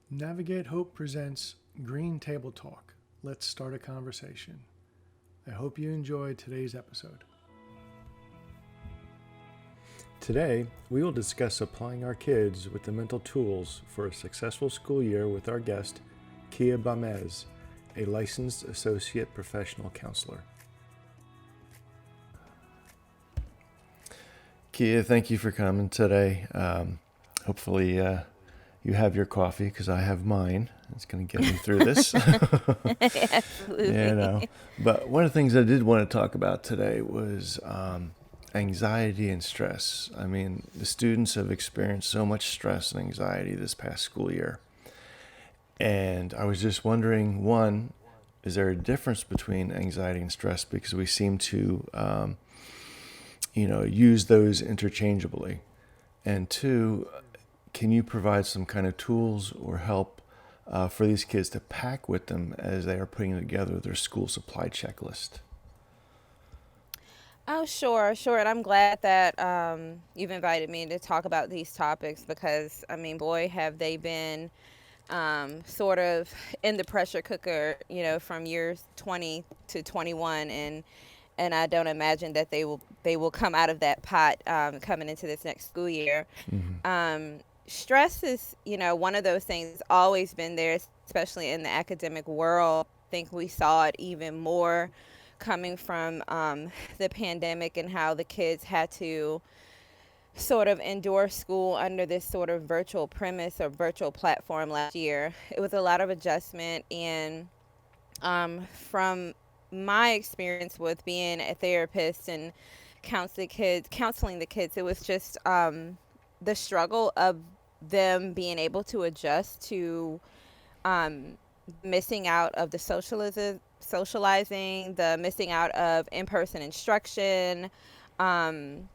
Navigate Hope presents Green Table Talk. Let's start a conversation. I hope you enjoyed today's episode. Today, we will discuss applying our kids with the mental tools for a successful school year with our guest, Kia Bamez, a licensed associate professional counselor. Kia, thank you for coming today. Hopefully, you have your coffee because I have mine. It's going to get me through this. Absolutely. But one of the things I did want to talk about today was anxiety and stress. I mean, the students have experienced so much stress and anxiety this past school year. And I was just wondering, one, is there a difference between anxiety and stress? Because we seem to, use those interchangeably. And two, can you provide some kind of tools or help for these kids to pack with them as they are putting together their school supply checklist? Oh, sure. And I'm glad that you've invited me to talk about these topics because, I mean, boy, have they been sort of in the pressure cooker, from years 20 to 21. And I don't imagine that they will come out of that pot coming into this next school year. Mm-hmm. Stress is, one of those things that's always been there, especially in the academic world. I think we saw it even more coming from the pandemic and how the kids had to sort of endure school under this sort of virtual premise or virtual platform last year. It was a lot of adjustment, and from my experience with being a therapist and counseling the kids, it was just the struggle of them being able to adjust to um, missing out of the socializing, the missing out of in-person instruction, um,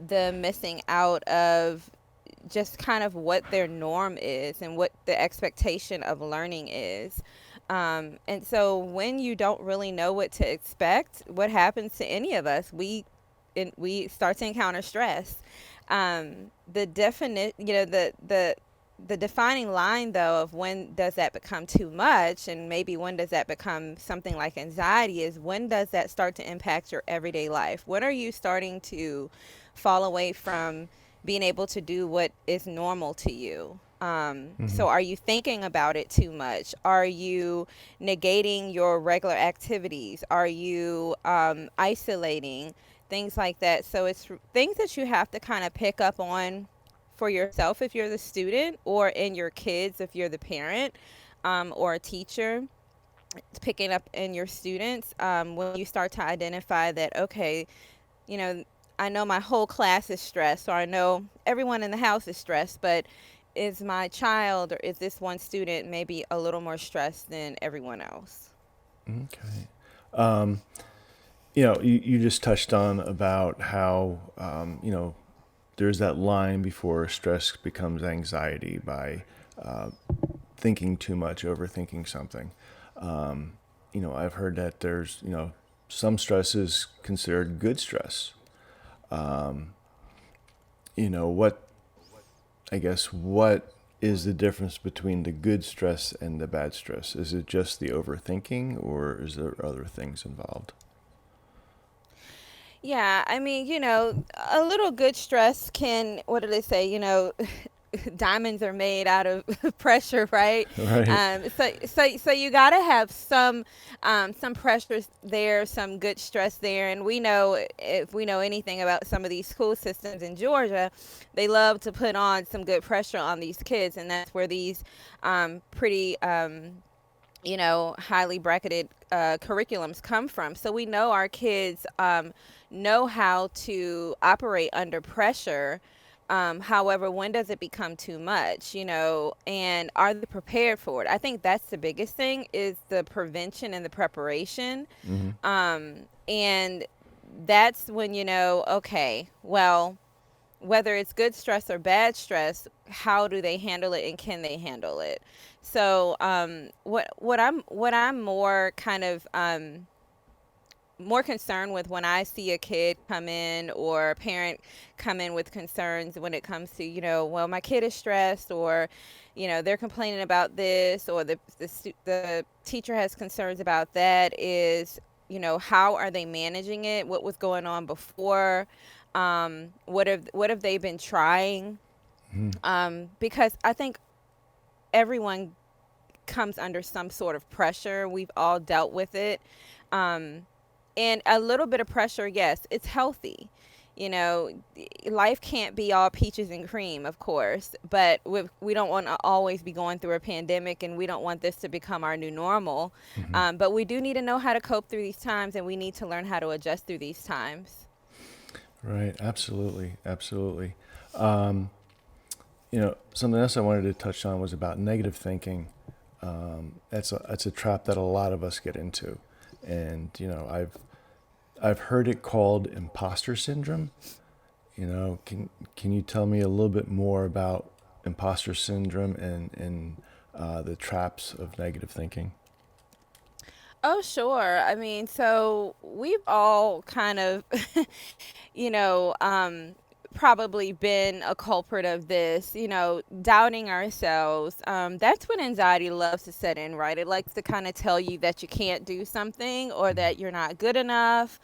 the missing out of just kind of what their norm is and what the expectation of learning is. And so when you don't really know what to expect, what happens to any of us, we start to encounter stress. The definite, the defining line though of when does that become too much and maybe when does that become something like anxiety is when does that start to impact your everyday life? When are you starting to fall away from being able to do what is normal to you? Mm-hmm. So are you thinking about it too much? Are you negating your regular activities? Are you isolating? Things like that. So it's things that you have to kind of pick up on for yourself if you're the student, or in your kids if you're the parent, or a teacher. Picking up in your students when you start to identify that, okay, you know, I know my whole class is stressed, or I know everyone in the house is stressed, but is my child or is this one student maybe a little more stressed than everyone else? Okay. Um, you just touched on about how, there's that line before stress becomes anxiety by uh, thinking too much, overthinking something. I've heard that there's, some stress is considered good stress. Um, what, I guess, what is the difference between the good stress and the bad stress? Is it just the overthinking or is there other things involved? Yeah, I mean, a little good stress can, what do they say, diamonds are made out of pressure, right? Right. So you got to have some pressures there, some good stress there, and we know, if we know anything about some of these school systems in Georgia, they love to put on some good pressure on these kids, and that's where these pretty highly bracketed curriculums come from. So we know our kids know how to operate under pressure. However, when does it become too much, and are they prepared for it? I think that's the biggest thing is the prevention and the preparation. Mm-hmm. And that's when okay, well, whether it's good stress or bad stress, how do they handle it and can they handle it? So what I'm more kind of more concerned with when I see a kid come in or a parent come in with concerns when it comes to, well, my kid is stressed, or, they're complaining about this, or the teacher has concerns about that, is, how are they managing it? What was going on before? What have they been trying? Mhm. Because I think everyone comes under some sort of pressure. We've all dealt with it. Um, and a little bit of pressure, yes, it's healthy. You know, life can't be all peaches and cream, of course, but we don't want to always be going through a pandemic, and we don't want this to become our new normal. Mhm. But we do need to know how to cope through these times, and we need to learn how to adjust through these times. Right. Absolutely. Absolutely. Something else I wanted to touch on was about negative thinking. That's a trap that a lot of us get into, and I've heard it called imposter syndrome. Can you tell me a little bit more about imposter syndrome and the traps of negative thinking? Oh, sure. I mean, so we've all kind of, you know, um, probably been a culprit of this, doubting ourselves. That's when anxiety loves to set in, right? It likes to kind of tell you that you can't do something, or that you're not good enough,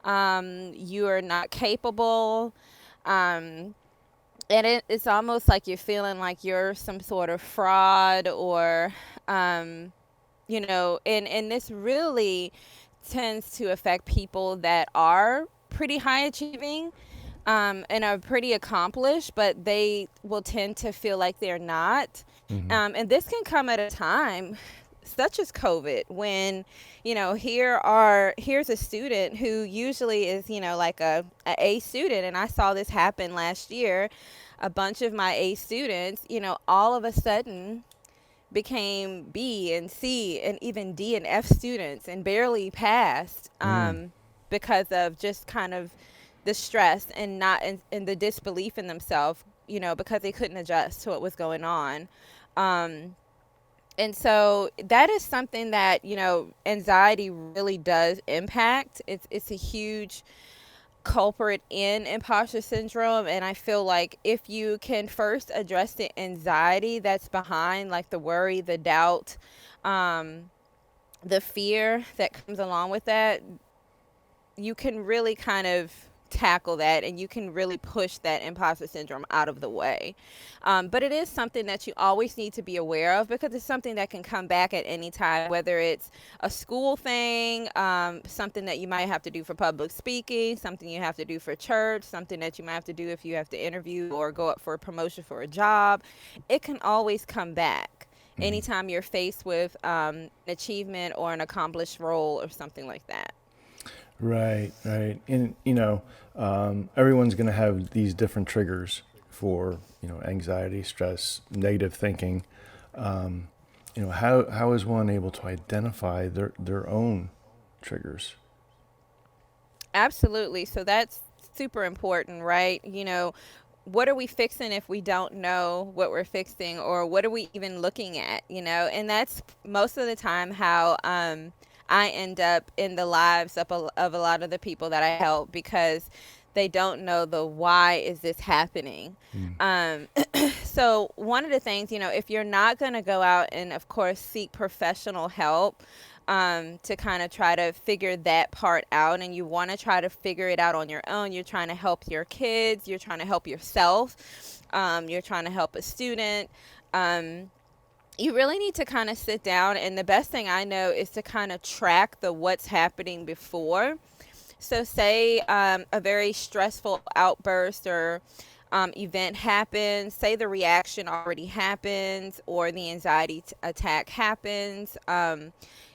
you are not capable. Um, and it's almost like you're feeling like you're some sort of fraud, or, um, and this really tends to affect people that are pretty high achieving, and are pretty accomplished, but they will tend to feel like they're not. Hmm. And this can come at a time such as COVID, when, here's a student who usually is, like a student. And I saw this happen last year. A bunch of my A students, all of a sudden became B and C and even D and F students, and barely passed, Mm. because of just kind of the stress, and not and the disbelief in themselves, because they couldn't adjust to what was going on. Um, and so that is something that, anxiety really does impact. It's a huge culprit in imposter syndrome. And I feel like if you can first address the anxiety that's behind, like the worry, the doubt, um, the fear that comes along with that, you can really kind of tackle that, and you can really push that imposter syndrome out of the way. But it is something that you always need to be aware of, because it's something that can come back at any time, whether it's a school thing, something that you might have to do for public speaking, something you have to do for church, something that you might have to do if you have to interview or go up for a promotion for a job. It can always come back Hmm. anytime you're faced with, an achievement or an accomplished role or something like that. Right, right. And, everyone's going to have these different triggers for, anxiety, stress, negative thinking. Um, how is one able to identify their own triggers? Absolutely. So that's super important, right? What are we fixing if we don't know what we're fixing, or what are we even looking at, And that's most of the time how, I end up in the lives of a lot of the people that I help, because they don't know the why is this happening. Mm. Um, so one of the things, if you're not going to go out and, of course, seek professional help, to kind of try to figure that part out, and you want to try to figure it out on your own, you're trying to help your kids, you're trying to help yourself, you're trying to help a student. You really need to kind of sit down, and the best thing I know is to kind of track the what's happening before. So, say, a very stressful outburst or, event happens, say the reaction already happens, or the anxiety attack happens.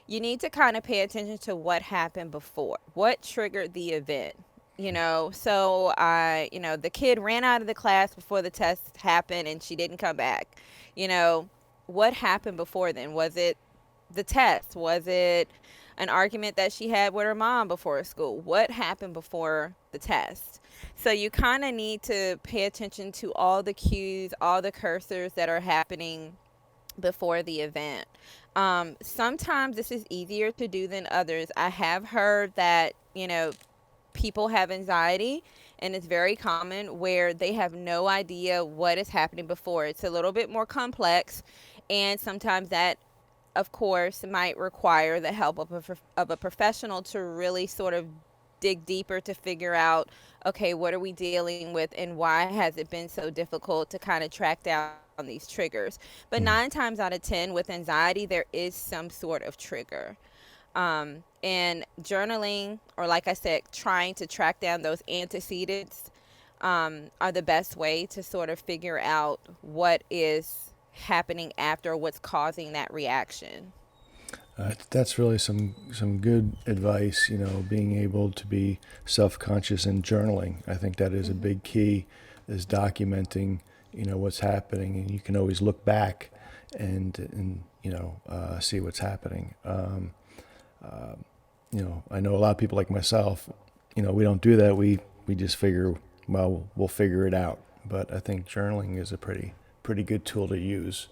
You need to kind of pay attention to what happened before, what triggered the event. So the kid ran out of the class before the test happened, and she didn't come back. You know, what happened before then? Was it the test? Was it an argument that she had with her mom before school? What happened before the test? So you kind of need to pay attention to all the cues, all the cursors that are happening before the event. Sometimes this is easier to do than others. I have heard that, you know, people have anxiety, and it's very common where they have no idea what is happening before. It's a little bit more complex, and sometimes that, of course, might require the help of a professional to really sort of dig deeper to figure out, okay, what are we dealing with and why has it been so difficult to kind of track down these triggers. But nine Mm. times out of 10 with anxiety, there is some sort of trigger. And journaling, or like I said, trying to track down those antecedents, are the best way to sort of figure out what is happening after, what's causing that reaction. That's really some good advice. Being able to be self-conscious and journaling. I think that is a Hmm. big key. Is documenting, what's happening, and you can always look back and see what's happening. I know a lot of people like myself. We don't do that. We just figure, well, we'll figure it out. But I think journaling is a pretty good tool to use.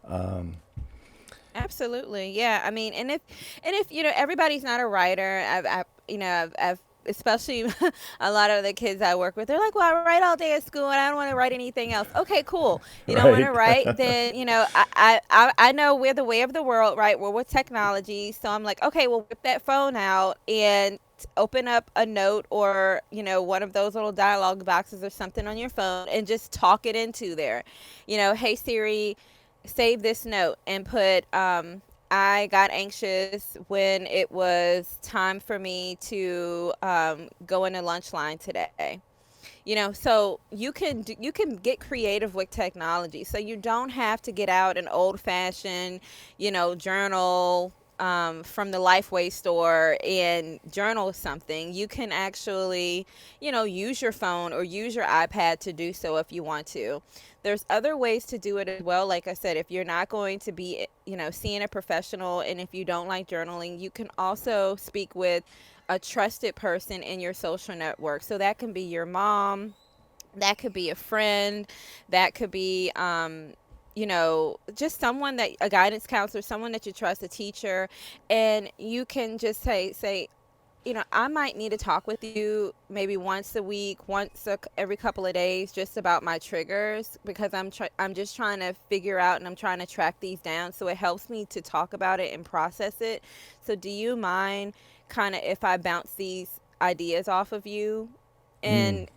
Um, Absolutely, yeah. I mean, and if everybody's not a writer. I've especially a lot of the kids I work with. They're like, "Well, I write all day at school, and I don't want to write anything else." Okay, cool. You don't want to right. write, then I know we're the way of the world, right? We're with technology, so I'm like, okay, well, whip that phone out and open up a note, or one of those little dialogue boxes or something on your phone, and just talk it into there. Hey Siri, save this note, and put, I got anxious when it was time for me to go in a lunch line today. So you can get creative with technology, so you don't have to get out an old fashioned journal from the Lifeway store and journal something. You can actually use your phone or use your iPad to do so if you want to. There's other ways to do it as well. Like I said, if you're not going to be seeing a professional, and if you don't like journaling, you can also speak with a trusted person in your social network. So that can be your mom, that could be a friend, that could be just someone, that a guidance counselor, someone that you trust, a teacher. And you can just say, I might need to talk with you maybe once a week, every couple of days, just about my triggers, because I'm just trying to figure out, and I'm trying to track these down. So it helps me to talk about it and process it. So do you mind kind of if I bounce these ideas off of you? Mm. And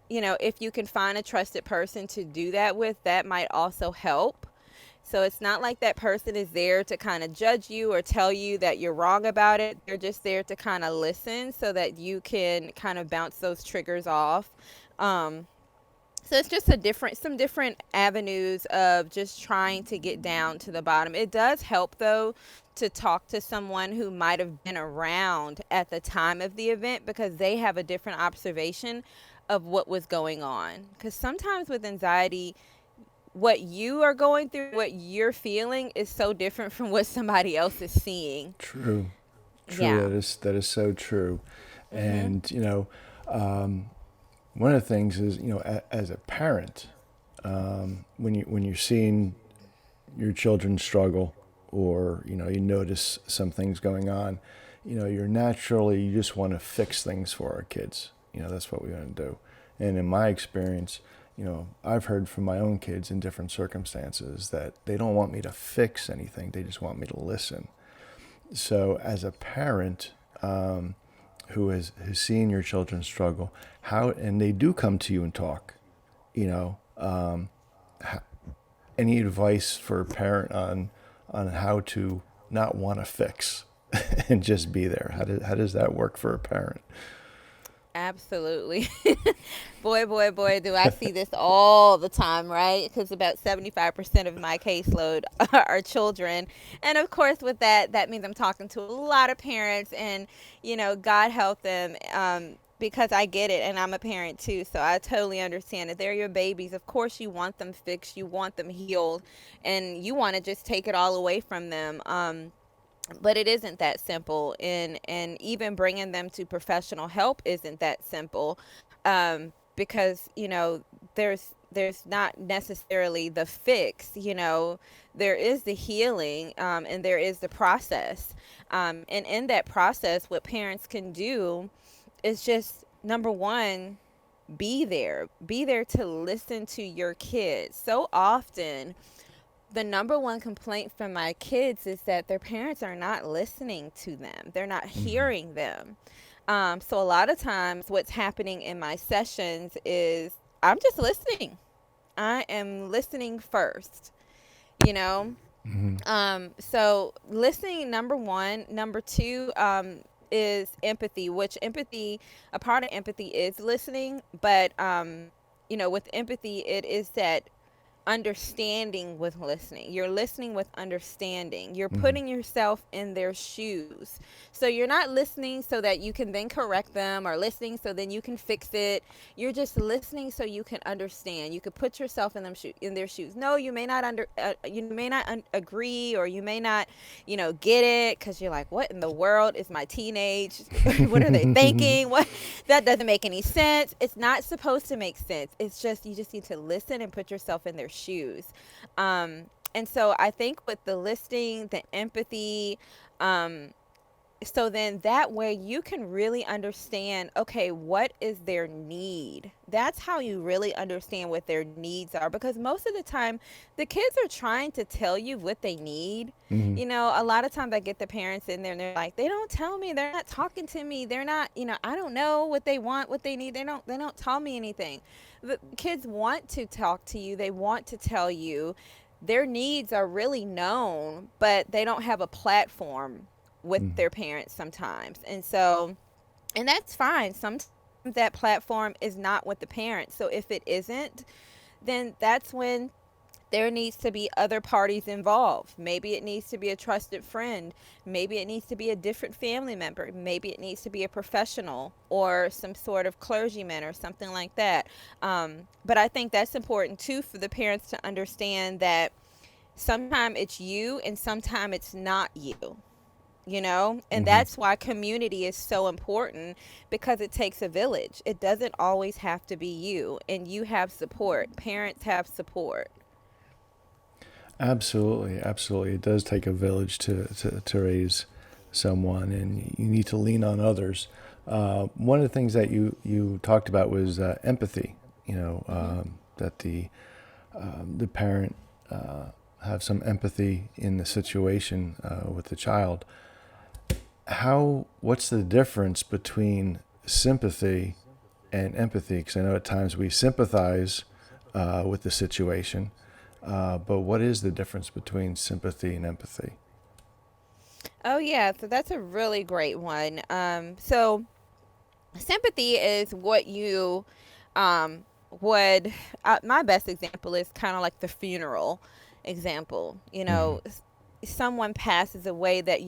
if you can find a trusted person to do that with, that might also help. So it's not like that person is there to kind of judge you or tell you that you're wrong about it. They're just there to kind of listen so that you can kind of bounce those triggers off. Um, so it's just some different avenues of just trying to get down to the bottom. It does help though to talk to someone who might have been around at the time of the event, because they have a different observation of what was going on. Because sometimes with anxiety, what you are going through, what you're feeling, is so different from what somebody else is seeing. True. True. Yeah. That is so true. Mhm. And one of the things is, as a parent, when you're seeing your children struggle, or you notice some things going on, you just want to fix things for our kids. That's what we want to do. And in my experience, I've heard from my own kids in different circumstances that they don't want me to fix anything, they just want me to listen. So as a parent, who's seen your children struggle, how, and they do come to you and talk, you know h- any advice for a parent on how to not want to fix and just be there? How does that work for a parent? Absolutely. Boy, boy, boy, do I see this all the time, right? Because about 75% of my caseload are children. And of course, with that, that means I'm talking to a lot of parents, and, God help them. Because I get it, and I'm a parent too, so I totally understand it. They're your babies. Of course, you want them fixed, you want them healed, and you want to just take it all away from them. But it isn't that simple, and even bringing them to professional help isn't that simple, because there's not necessarily the fix. There is the healing, and there is the process, and in that process, what parents can do it's just number one, be there to listen to your kids. So often the number one complaint from my kids is that their parents are not listening to them. They're not Mm-hmm. hearing them. So a lot of times what's happening in my sessions is I'm just listening. I am listening first, you know? Mm-hmm. So listening, number one. Number two, is empathy, which empathy, a part of empathy is listening, but with empathy, it is that understanding with listening. You're listening with understanding. You're Mm-hmm. putting yourself in their shoes. So you're not listening so that you can then correct them or listening so then you can fix it. You're just listening so you can understand. You could put yourself in their shoes. No, you may not agree, or you may not, get it, cuz you're like, what in the world is my teenage? What are they thinking? What That doesn't make any sense. It's not supposed to make sense. It's just you just need to listen and put yourself in their shoes. And so I think with the listening, the empathy, um, so then that way you can really understand, okay, what is their need? That's how you really understand what their needs are, because most of the time the kids are trying to tell you what they need. Mm-hmm. A lot of times I get the parents in there and they're like, they don't tell me, they're not talking to me, they're not, I don't know what they want, what they need, they don't tell me anything. The kids want to talk to you, they want to tell you. Their needs are really known, but they don't have a platform with Mm-hmm. their parents sometimes. And that's fine. Sometimes that platform is not with the parents. So if it isn't, then that's when there needs to be other parties involved. Maybe it needs to be a trusted friend. Maybe it needs to be a different family member. Maybe it needs to be a professional or some sort of clergyman or something like that. But I think that's important too for the parents to understand that sometimes it's you and sometimes it's not you. And Mm-hmm. that's why community is so important, because it takes a village. It doesn't always have to be you, and you have support. Parents have support. Absolutely, absolutely. It does take a village to raise someone, and you need to lean on others. One of the things that you talked about was empathy. Hmm. That the parent have some empathy in the situation with the child. What's the difference between sympathy and empathy? Because I know at times we sympathize with the situation, but what is the difference between sympathy and empathy? Oh yeah, so that's a really great one. So sympathy is what you would. My best example is kind of like the funeral example. Mm-hmm. Someone passes away that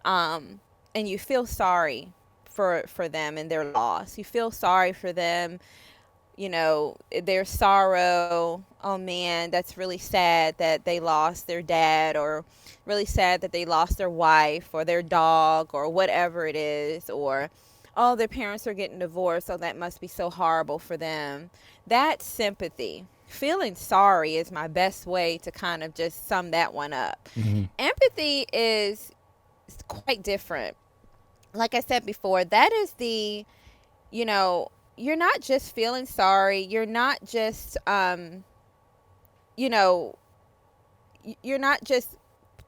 um, and you feel sorry for them and their loss. You feel sorry for them, their sorrow. Oh man, that's really sad that they lost their dad, or really sad that they lost their wife or their dog or whatever it is, or oh, their parents are getting divorced, so that must be so horrible for them. That's sympathy. Feeling sorry is my best way to kind of just sum that one up. Mm-hmm. Empathy is quite different. Like I said before, that is you know, you're not just feeling sorry. You're not just, you know, you're not just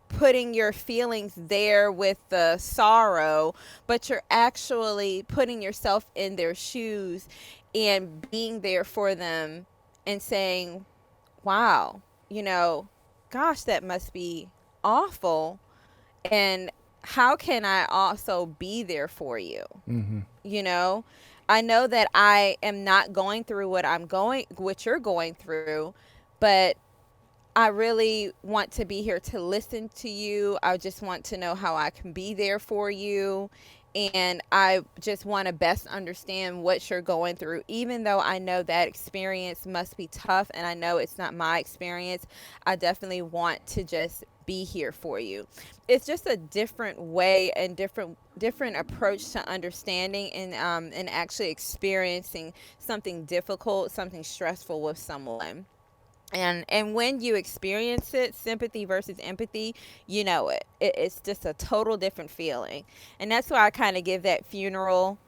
putting your feelings there with the sorrow, but you're actually putting yourself in their shoes and being there for them and saying, wow, you know, gosh, that must be awful. And how can I also be there for you? Mm-hmm. you know I know that I am not going through what you're going through, but I really want to be here to listen to you. I just want to know how I can be there for you, and I just want to best understand what you're going through, even though I know that experience must be tough and I know it's not my experience. I definitely want to just be here for you. It's just a different way and different approach to understanding and actually experiencing something difficult, something stressful with someone. And when you experience it, sympathy versus empathy, you know it's just a total different feeling. And that's why I kind of give that funeral,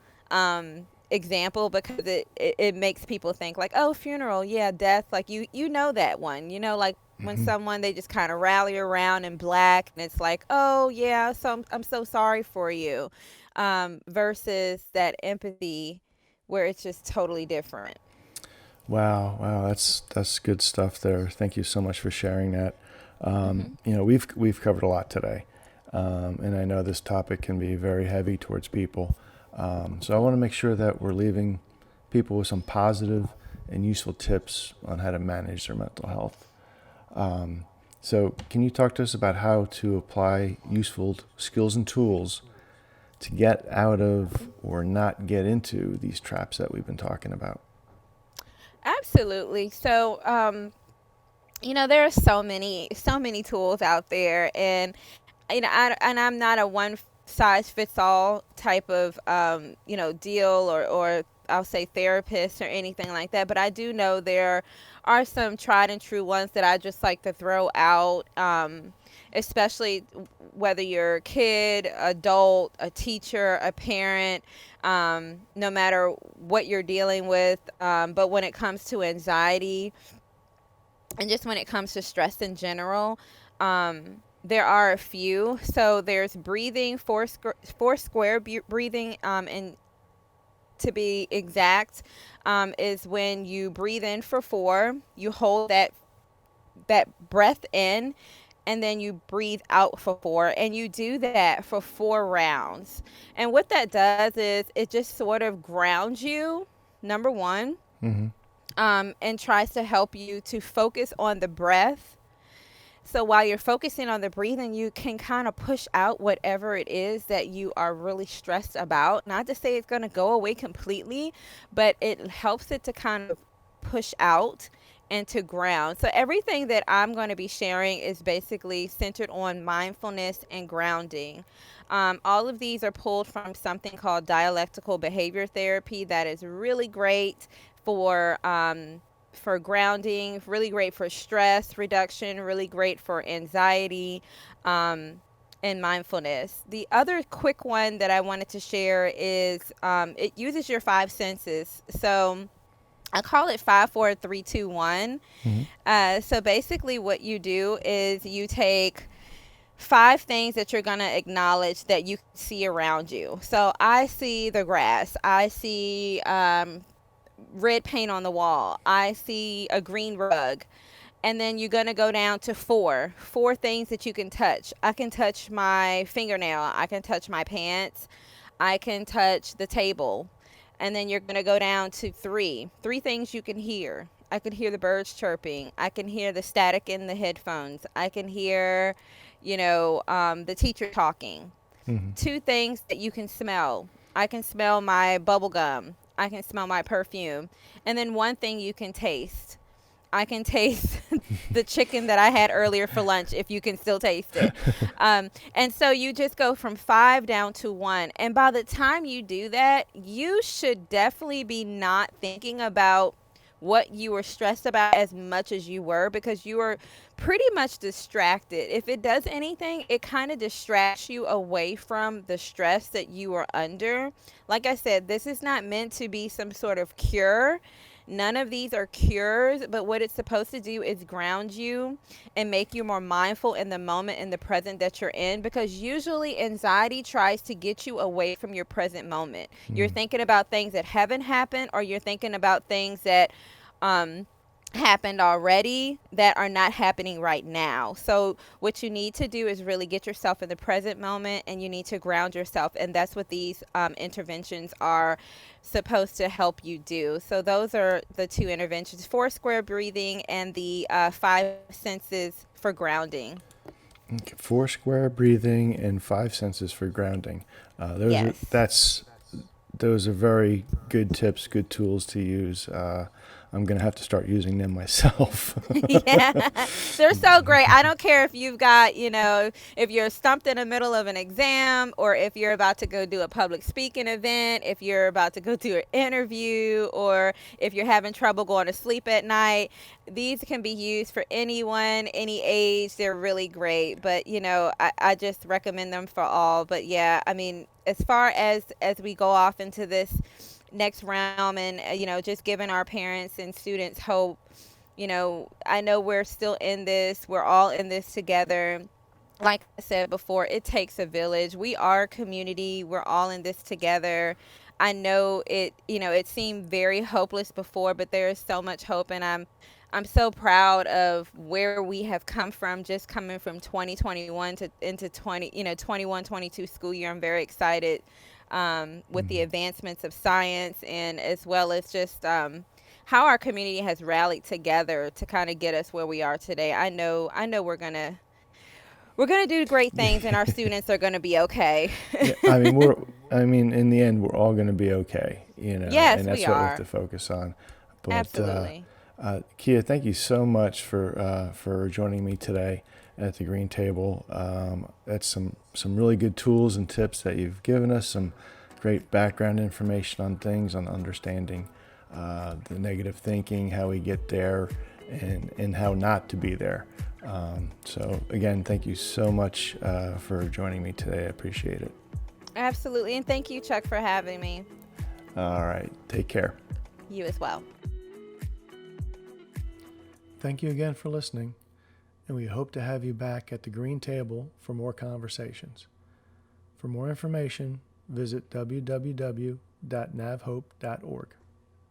example because it makes people think like, oh, funeral, yeah, death, like you know that one, like when someone they just kind of rally around in black and it's like, oh yeah, so I'm so sorry for you, versus that empathy where it's just totally different. Wow, wow, that's good stuff there. Thank you so much for sharing that. Hmm. We've covered a lot today, and I know this topic can be very heavy towards people. So I want to make sure that we're leaving people with some positive and useful tips on how to manage their mental health. So can you talk to us about how to apply useful skills and tools to get out of or not get into these traps that we've been talking about? Absolutely. So, there are so many tools out there, and and I'm not a one size fits all type of deal, or I'll say therapist or anything like that. But I do know there are some tried and true ones that I just like to throw out, especially whether you're a kid, adult, a teacher, a parent. No matter what you're dealing with, but when it comes to anxiety and just when it comes to stress in general, there are a few. So there's breathing, four square breathing, and to be exact, is when you breathe in for four, you hold that breath in, and then you breathe out for four, and you do that for 4 rounds. And what that does is it just sort of grounds you, number one, Mm-hmm. and tries to help you to focus on the breath. So while you're focusing on the breathing, you can kind of push out whatever it is that you are really stressed about. Not to say it's going to go away completely, but it helps it to kind of push out and to ground. So everything that I'm going to be sharing is basically centered on mindfulness and grounding. All of these are pulled from something called dialectical behavior therapy that is really great for grounding, really great for stress reduction, really great for anxiety, um, and mindfulness. The other quick one that I wanted to share is it uses your five senses. So I call it 5, 4, 3, 2, 1. Mm-hmm. So basically, what you do is you take 5 things that you're going to acknowledge that you see around you. So I see the grass. I see red paint on the wall. I see a green rug. And then you're going to go down to four things that you can touch. I can touch my fingernail. I can touch my pants. I can touch the table. And then you're going to go down to three things you can hear. I can hear the birds chirping. I can hear the static in the headphones. I can hear, the teacher talking. Mm-hmm. 2 things that you can smell. I can smell my bubble gum. I can smell my perfume. And then 1 thing you can taste. I can taste the chicken that I had earlier for lunch if you can still taste it. And so you just go from 5 down to 1. And by the time you do that, you should definitely be not thinking about what you were stressed about as much as you were, because you were pretty much distracted. If it does anything, it kind of distracts you away from the stress that you are under. Like I said, this is not meant to be some sort of cure. None of these are cures, but what it's supposed to do is ground you and make you more mindful in the moment, in the present that you're in, because usually anxiety tries to get you away from your present moment. You're Mm-hmm. thinking about things that haven't happened, or you're thinking about things that um happened already that are not happening right now. So what you need to do is really get yourself in the present moment, and you need to ground yourself, and that's what these interventions are supposed to help you do. So those are the 2 interventions: four square breathing and the 5 senses for grounding. Okay. Four square breathing and five senses for grounding. Those are Yes. that's those are very good tips, good tools to use. I'm going to have to start using them myself. Yeah, they're so great. I don't care if you've got, if you're stumped in the middle of an exam, or if you're about to go do a public speaking event, if you're about to go do an interview, or if you're having trouble going to sleep at night. These can be used for anyone, any age. They're really great. But, I just recommend them for all. But yeah, I mean, as far as we go off into this next realm, and just giving our parents and students hope. I know we're still in this. We're all in this together. Like I said before, it takes a village. We are a community. We're all in this together. I know it seemed very hopeless before, but there is so much hope, and I'm so proud of where we have come from, just coming from 2021 to into 21, 22 school year. I'm very excited with the advancements of science, and as well as just how our community has rallied together to kind of get us where we are today. I know we're gonna do great things, and our students are gonna be okay. Yeah, I mean, in the end, we're all going to be okay, and Yes, we that's what we have are. to focus on. But Absolutely. Kia, thank you so much for joining me today at the Green Table. That's some really good tools and tips that you've given us. Some great background information on things, on understanding the negative thinking, how we get there, and how not to be there. So again, thank you so much for joining me today. I appreciate it. Absolutely. And thank you, Chuck, for having me. All right, take care. You as well. Thank you again for listening, and we hope to have you back at the Green Table for more conversations. For more information, visit www.navhope.org.